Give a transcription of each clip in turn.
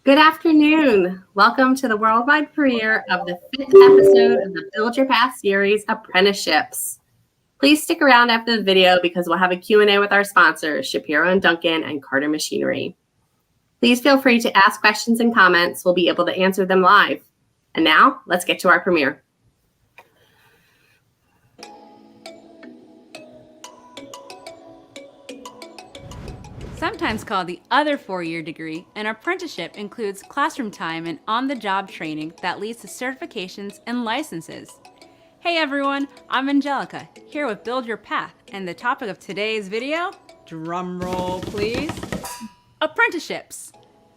Good afternoon. Welcome to the worldwide premiere of the 5th episode of the Build Your Path series, Apprenticeships. Please stick around after the video because we'll have a Q&A with our sponsors, Shapiro and Duncan and Carter Machinery. Please feel free to ask questions and comments. We'll be able to answer them live. And now, let's get to our premiere. Sometimes called the other four-year degree, an apprenticeship includes classroom time and on-the-job training that leads to certifications and licenses. Hey everyone, I'm Angelica, here with Build Your Path, and the topic of today's video, drum roll please, apprenticeships.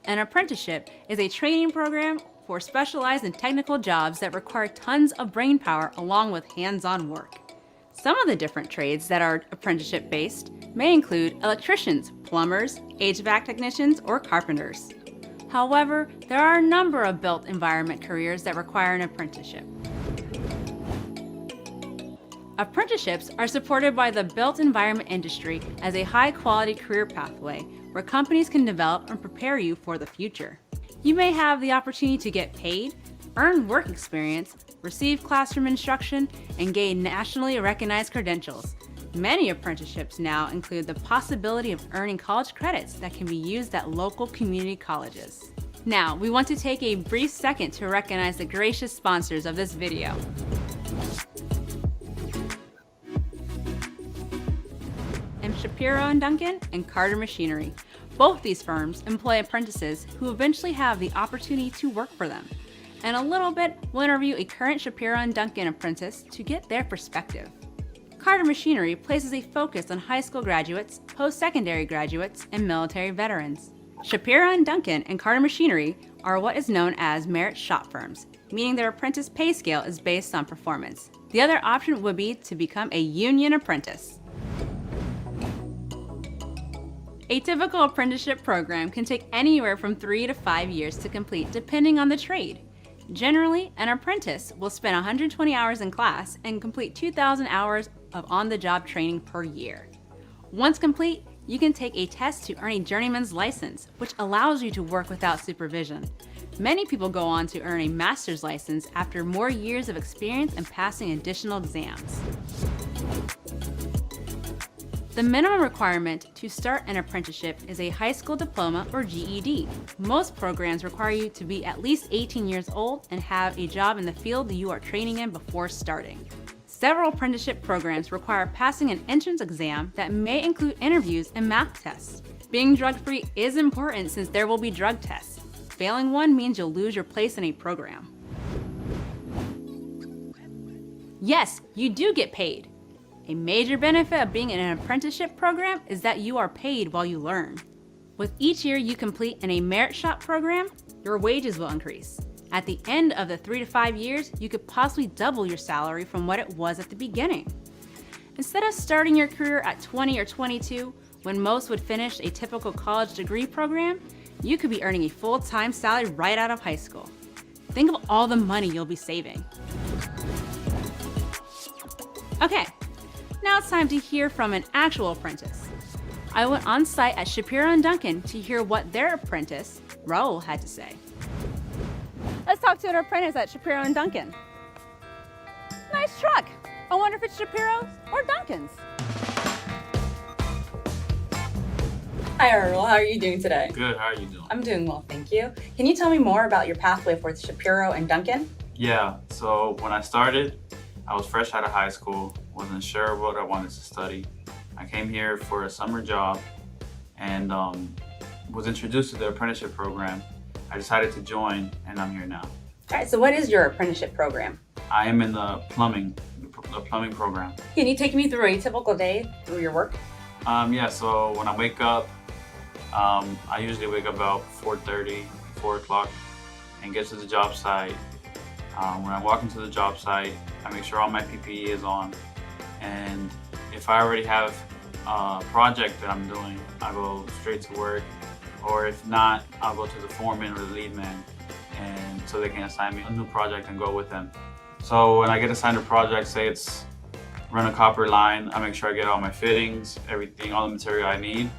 An apprenticeship is a training program for specialized and technical jobs that require tons of brain power along with hands-on work. Some of the different trades that are apprenticeship-based may include electricians, plumbers, HVAC technicians, or carpenters. However, there are a number of built environment careers that require an apprenticeship. Apprenticeships are supported by the built environment industry as a high-quality career pathway where companies can develop and prepare you for the future. You may have the opportunity to get paid, earn work experience, receive classroom instruction, and gain nationally recognized credentials. Many apprenticeships now include the possibility of earning college credits that can be used at local community colleges. Now, we want to take a brief second to recognize the gracious sponsors of this video. Shapiro and Duncan and Carter Machinery. Both these firms employ apprentices who eventually have the opportunity to work for them. In a little bit, we'll interview a current Shapiro and Duncan apprentice to get their perspective. Carter Machinery places a focus on high school graduates, post-secondary graduates, and military veterans. Shapiro and Duncan and Carter Machinery are what is known as merit shop firms, meaning their apprentice pay scale is based on performance. The other option would be to become a union apprentice. A typical apprenticeship program can take anywhere from 3 to 5 years to complete depending on the trade. Generally, an apprentice will spend 120 hours in class and complete 2,000 hours of on-the-job training per year. Once complete, you can take a test to earn a journeyman's license, which allows you to work without supervision. Many people go on to earn a master's license after more years of experience and passing additional exams. The minimum requirement to start an apprenticeship is a high school diploma or GED. Most programs require you to be at least 18 years old and have a job in the field that you are training in before starting. Several apprenticeship programs require passing an entrance exam that may include interviews and math tests. Being drug-free is important since there will be drug tests. Failing one means you'll lose your place in a program. Yes, you do get paid. A major benefit of being in an apprenticeship program is that you are paid while you learn. With each year you complete in a merit shop program, your wages will increase. At the end of the 3 to 5 years, you could possibly double your salary from what it was at the beginning. Instead of starting your career at 20 or 22, when most would finish a typical college degree program, you could be earning a full-time salary right out of high school. Think of all the money you'll be saving. Okay. Now it's time to hear from an actual apprentice. I went on site at Shapiro and Duncan to hear what their apprentice, Raul, had to say. Let's talk to an apprentice at Shapiro and Duncan. Nice truck. I wonder if it's Shapiro's or Duncan's. Hi Raul, how are you doing today? Good, how are you doing? I'm doing well, thank you. Can you tell me more about your pathway for Shapiro and Duncan? Yeah, so when I started, I was fresh out of high school, wasn't sure what I wanted to study. I came here for a summer job and was introduced to the apprenticeship program. I decided to join and I'm here now. All right, so what is your apprenticeship program? I am in the plumbing program. Can you take me through a typical day through your work? Yeah, so when I wake up, I usually wake up about 4:30, 4 o'clock and get to the job site. When I walk into the job site, I make sure all my PPE is on, and if I already have a project that I'm doing, I go straight to work, or if not, I'll go to the foreman or the lead man, and so they can assign me a new project and go with them. So when I get assigned a project, say it's run a copper line, I make sure I get all my fittings, everything, all the material I need,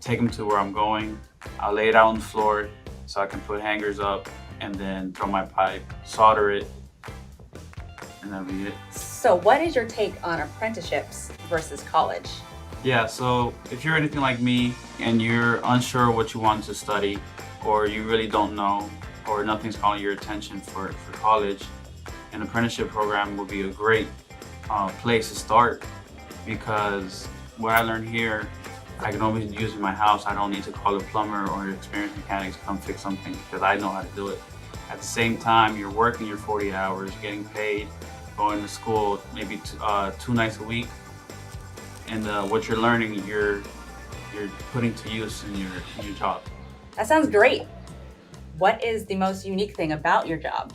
take them to where I'm going, I'll lay it out on the floor, so I can put hangers up and then throw my pipe, solder it, and that'll be it. So what is your take on apprenticeships versus college? Yeah, so if you're anything like me and you're unsure what you want to study, or you really don't know, or nothing's calling your attention for college, an apprenticeship program would be a great place to start, because what I learned here, I can always use in my house. I don't need to call a plumber or an experienced mechanic to come fix something, because I know how to do it. At the same time, you're working your 40 hours, getting paid, going to school maybe 2 nights a week, and what you're learning, you're putting to use in your job. That sounds great. What is the most unique thing about your job?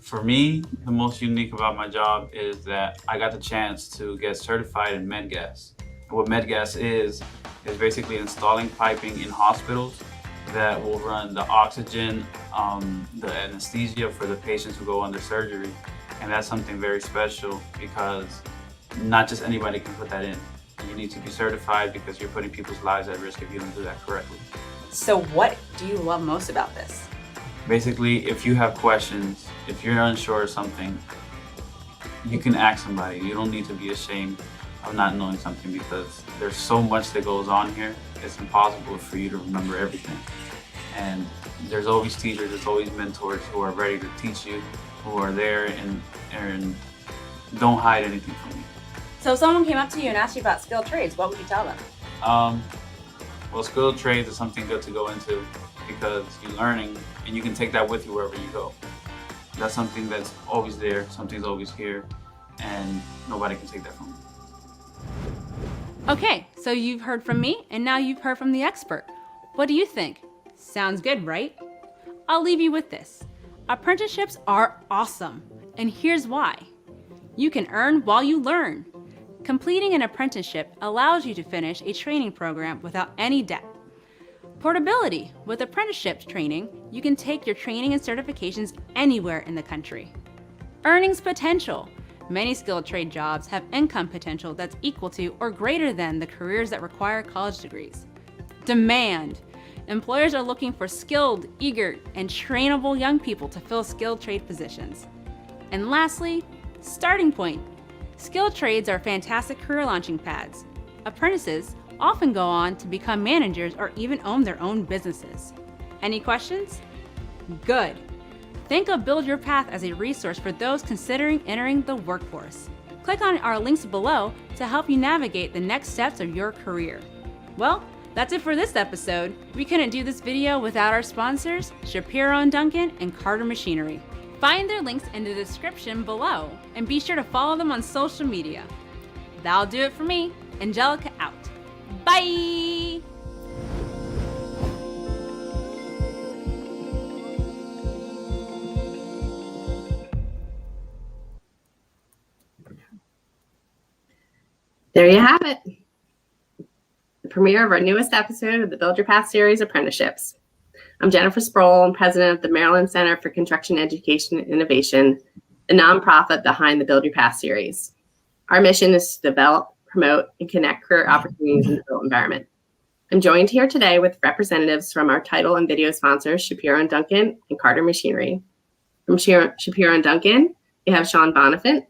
For me, the most unique about my job is that I got the chance to get certified in med gas. What med gas is basically installing piping in hospitals that will run the oxygen, the anesthesia for the patients who go under surgery. And that's something very special, because not just anybody can put that in. You need to be certified, because you're putting people's lives at risk if you don't do that correctly. So what do you love most about this? Basically, if you have questions, if you're unsure of something, you can ask somebody. You don't need to be ashamed of not knowing something, because there's so much that goes on here. It's impossible for you to remember everything. And there's always teachers, there's always mentors who are ready to teach you, who are there and don't hide anything from you. So if someone came up to you and asked you about skilled trades, what would you tell them? Well, skilled trades is something good to go into, because you're learning and you can take that with you wherever you go. That's something that's always there, something's always here, and nobody can take that from you. Okay, so you've heard from me, and now you've heard from the expert. What do you think? Sounds good, right? I'll leave you with this. Apprenticeships are awesome, and here's why. You can earn while you learn. Completing an apprenticeship allows you to finish a training program without any debt. Portability. With apprenticeship training, you can take your training and certifications anywhere in the country. Earnings potential. Many skilled trade jobs have income potential that's equal to or greater than the careers that require college degrees. Demand. Employers are looking for skilled, eager, and trainable young people to fill skilled trade positions. And lastly, starting point. Skilled trades are fantastic career launching pads. Apprentices often go on to become managers or even own their own businesses. Any questions? Good. Think of Build Your Path as a resource for those considering entering the workforce. Click on our links below to help you navigate the next steps of your career. Well, that's it for this episode. We couldn't do this video without our sponsors, Shapiro and Duncan and Carter Machinery. Find their links in the description below, and be sure to follow them on social media. That'll do it for me. Angelica out. Bye! There you have it. The premiere of our newest episode of the Build Your Path series, Apprenticeships. I'm Jennifer Sproul, and president of the Maryland Center for Construction Education and Innovation, the nonprofit behind the Build Your Path series. Our mission is to develop, promote, and connect career opportunities in the built environment. I'm joined here today with representatives from our title and video sponsors, Shapiro and Duncan and Carter Machinery. From Shapiro and Duncan, we have Sean Bonifant,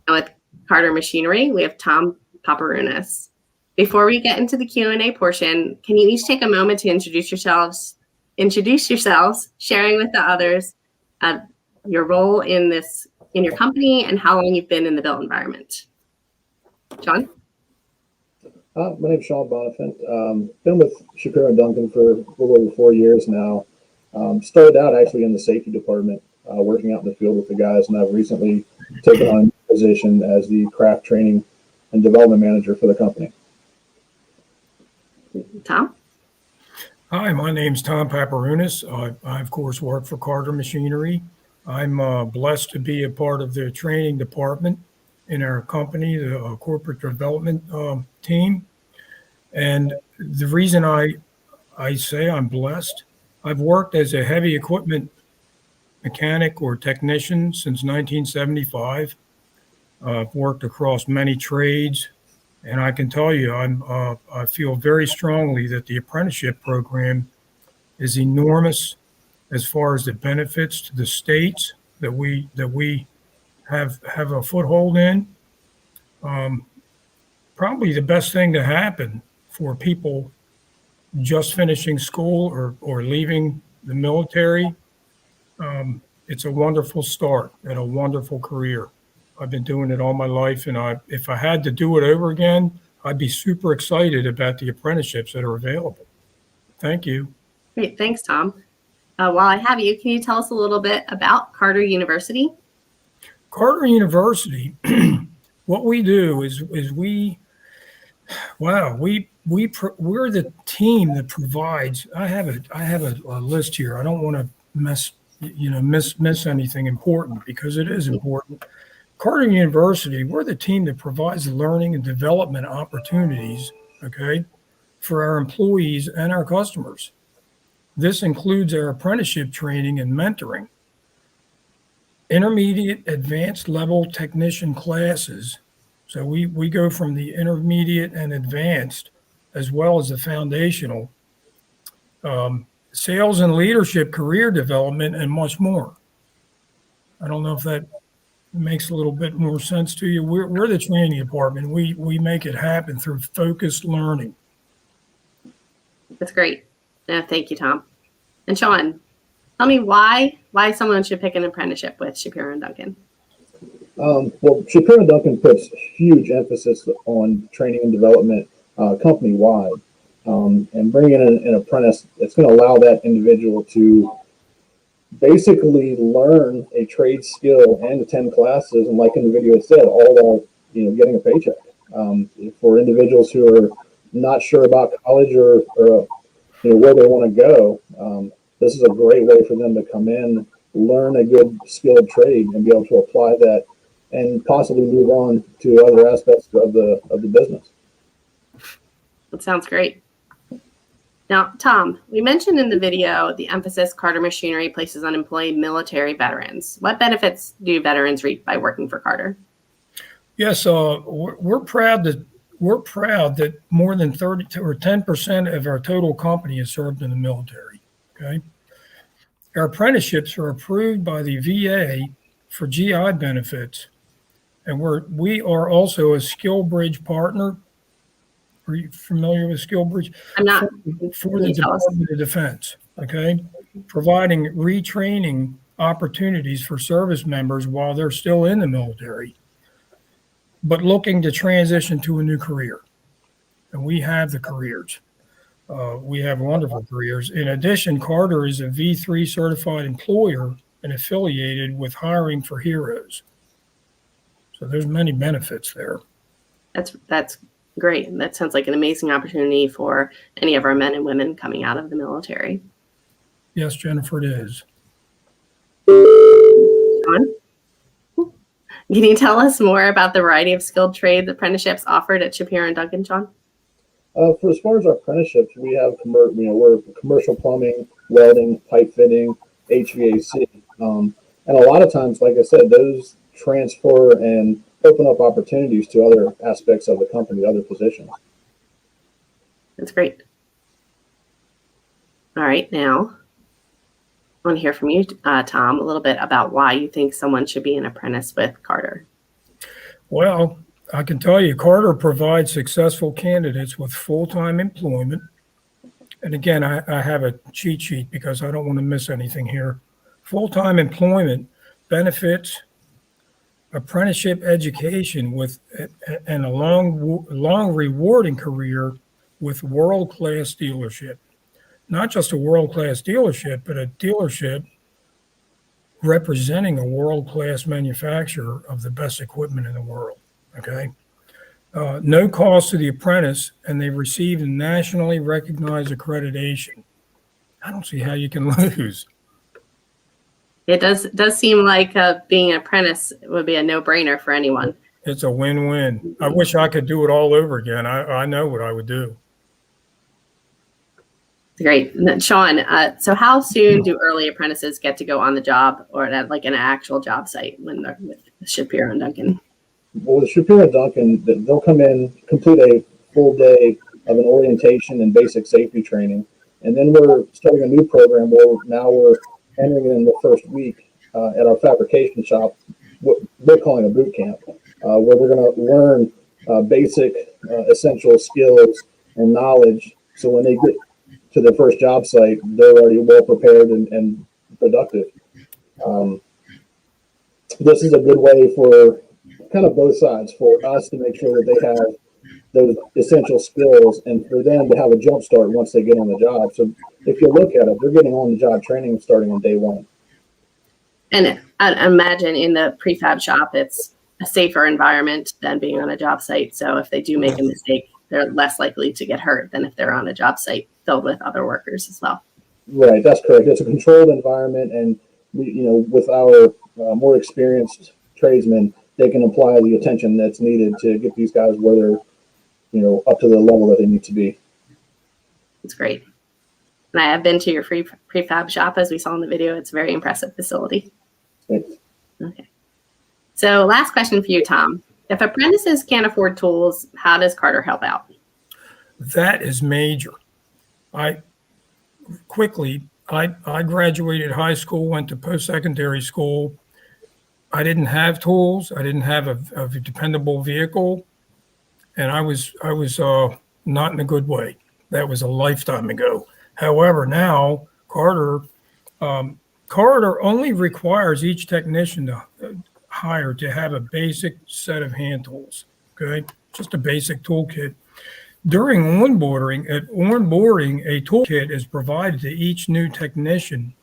and with Carter Machinery, we have Tom Paparunas. Before we get into the Q&A portion, can you each take a moment to introduce yourselves, sharing with the others your role in your company and how long you've been in the built environment? John? My name's Sean Bonifant. Been with Shapiro and Duncan for a little over 4 years now. Started out actually in the safety department, working out in the field with the guys, and I've recently taken on a position as the craft training and development manager for the company. Tom? Hi, my name's Tom Paparunas. I, of course, work for Carter Machinery. I'm blessed to be a part of the training department in our company, the corporate development team. And the reason I say I'm blessed, I've worked as a heavy equipment mechanic or technician since 1975. I've worked across many trades. And I can tell you, I feel very strongly that the apprenticeship program is enormous as far as the benefits to the states that we have a foothold in. Probably the best thing to happen for people just finishing school or leaving the military. It's a wonderful start and a wonderful career. I've been doing it all my life, and if I had to do it over again, I'd be super excited about the apprenticeships that are available. Thank you. Great. Thanks, Tom. While I have you, can you tell us a little bit about Carter University? Carter University, what we do is we're the team that provides. I have a list here. I don't want to miss anything important, because it is important. Carter University, we're the team that provides learning and development opportunities, okay, for our employees and our customers. This includes our apprenticeship training and mentoring, intermediate, advanced level technician classes. So we go from the intermediate and advanced, as well as the foundational, sales and leadership, career development, and much more. I don't know if that makes a little bit more sense to you. We're the training department. We make it happen through focused learning. That's great. Thank you, Tom. And Sean, tell me why someone should pick an apprenticeship with Shapiro and Duncan. Well, Shapiro and Duncan puts huge emphasis on training and development company-wide. And bringing in an apprentice, it's going to allow that individual to basically learn a trade skill and attend classes, and like in the video it said, all while getting a paycheck. For individuals who are not sure about college or where they want to go, this is a great way for them to come in, learn a good skilled trade, and be able to apply that and possibly move on to other aspects of the business. That sounds great. Now, Tom, we mentioned in the video the emphasis Carter Machinery places on employing military veterans. What benefits do veterans reap by working for Carter? Yes, we're proud that more than 30 or 10% of our total company is served in the military. Okay, our apprenticeships are approved by the VA for GI benefits, and we are also a SkillBridge partner. Are you familiar with SkillBridge? I'm not. For the Department of Defense, okay? Providing retraining opportunities for service members while they're still in the military, but looking to transition to a new career. And we have the careers. We have wonderful careers. In addition, Carter is a V3 certified employer and affiliated with Hiring for Heroes. So there's many benefits there. That's great. That sounds like an amazing opportunity for any of our men and women coming out of the military. Yes, Jennifer, it is. Sean, can you tell us more about the variety of skilled trade apprenticeships offered at Shapiro and Duncan, Sean? For as far as our apprenticeships, we have we're commercial plumbing, welding, pipe fitting, HVAC, and a lot of times, like I said, those transfer and open up opportunities to other aspects of the company, other positions. That's great. All right, now I want to hear from you, Tom, a little bit about why you think someone should be an apprentice with Carter. Well, I can tell you, Carter provides successful candidates with full-time employment. And again, I have a cheat sheet because I don't want to miss anything here. Full-time employment, benefits, apprenticeship education and a long rewarding career with world-class dealership. Not just a world-class dealership, but a dealership representing a world-class manufacturer of the best equipment in the world. Okay. No cost to the apprentice, and they receive nationally recognized accreditation. I don't see how you can lose. It does seem like being an apprentice would be a no-brainer for anyone. It's a win-win. I wish I could do it all over again. I know what I would do. Great. Sean, so how soon do early apprentices get to go on the job or at like an actual job site when they're with Shapiro and Duncan? Well, with Shapiro and Duncan, they'll come in, complete a full day of an orientation and basic safety training. And then we're starting a new program where now we're entering in the first week at our fabrication shop, what we're calling a boot camp, where they're going to learn basic essential skills and knowledge. So when they get to their first job site, they're already well prepared and productive. This is a good way for kind of both sides, for us to make sure that they have those essential skills and for them to have a jump start once they get on the job. So if you look at it, they're getting on the job training starting on day one. And I imagine in the prefab shop, it's a safer environment than being on a job site. So if they do make a mistake, they're less likely to get hurt than if they're on a job site filled with other workers as well. Right, that's correct. It's a controlled environment, and we, with our more experienced tradesmen, they can apply the attention that's needed to get these guys where they're, up to the level that they need to be. It's great. And I have been to your free prefab shop, as we saw in the video. It's a very impressive facility. Thanks. Okay. So last question for you, Tom. If apprentices can't afford tools, how does Carter help out? That is major. I graduated high school, went to post-secondary school. I didn't have tools. I didn't have a dependable vehicle. And I was not in a good way. That was a lifetime ago. However, now Carter only requires each technician to hire to have a basic set of hand tools. Okay, just a basic toolkit. During onboarding, a toolkit is provided to each new technician,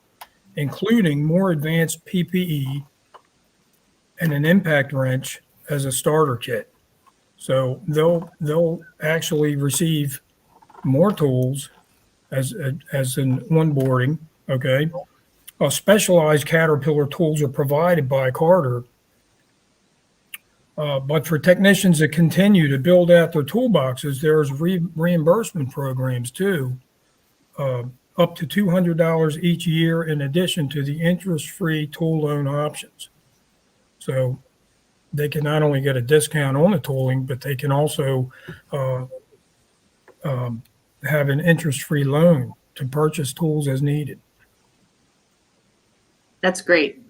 including more advanced PPE and an impact wrench as a starter kit. So they'll actually receive more tools as in onboarding. Okay, specialized Caterpillar tools are provided by Carter, but for technicians that continue to build out their toolboxes, there's reimbursement programs too, up to $200 each year in addition to the interest-free tool loan options. So they can not only get a discount on the tooling, but they can also have an interest-free loan to purchase tools as needed. That's great.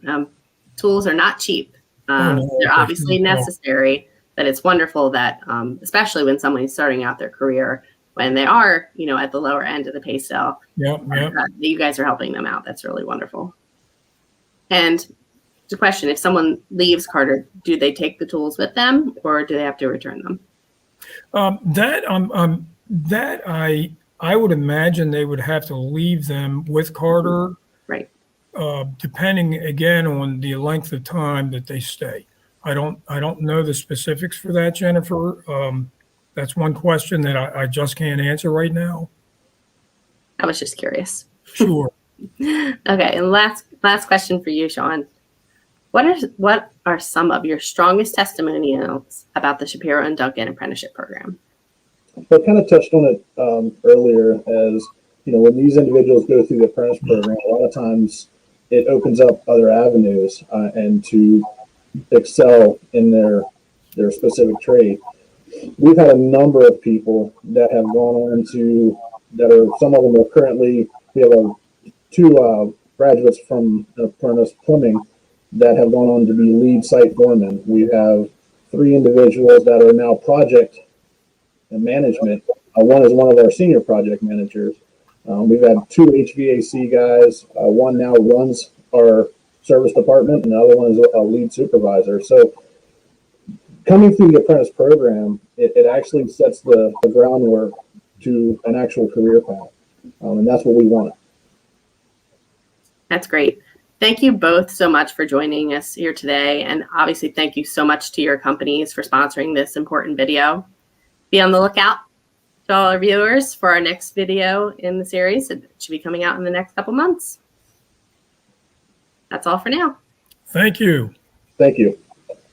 Tools are not cheap. No, they're obviously necessary, but it's wonderful that, especially when someone's starting out their career, when they are, at the lower end of the pay scale, that you guys are helping them out. That's really wonderful. And the question, if someone leaves Carter, do they take the tools with them or do they have to return them? I would imagine they would have to leave them with Carter. Right. Depending again on the length of time that they stay. I don't know the specifics for that, Jennifer. That's one question that I just can't answer right now. I was just curious. Sure. Okay, and last question for you, Sean. What are some of your strongest testimonials about the Shapiro and Duncan apprenticeship program? I kind of touched on it earlier as, when these individuals go through the apprentice program, a lot of times it opens up other avenues and to excel in their specific trade. We've had a number of people that have gone on to, some of them are currently, we have two graduates from apprentice plumbing that have gone on to be lead site foremen. We have 3 individuals that are now project management. One is one of our senior project managers. We've had 2 HVAC guys. One now runs our service department, and the other one is a lead supervisor. So coming through the apprentice program, it actually sets the groundwork to an actual career path. And that's what we want. That's great. Thank you both so much for joining us here today. And obviously, thank you so much to your companies for sponsoring this important video. Be on the lookout to all our viewers for our next video in the series. It should be coming out in the next couple months. That's all for now. Thank you. Thank you.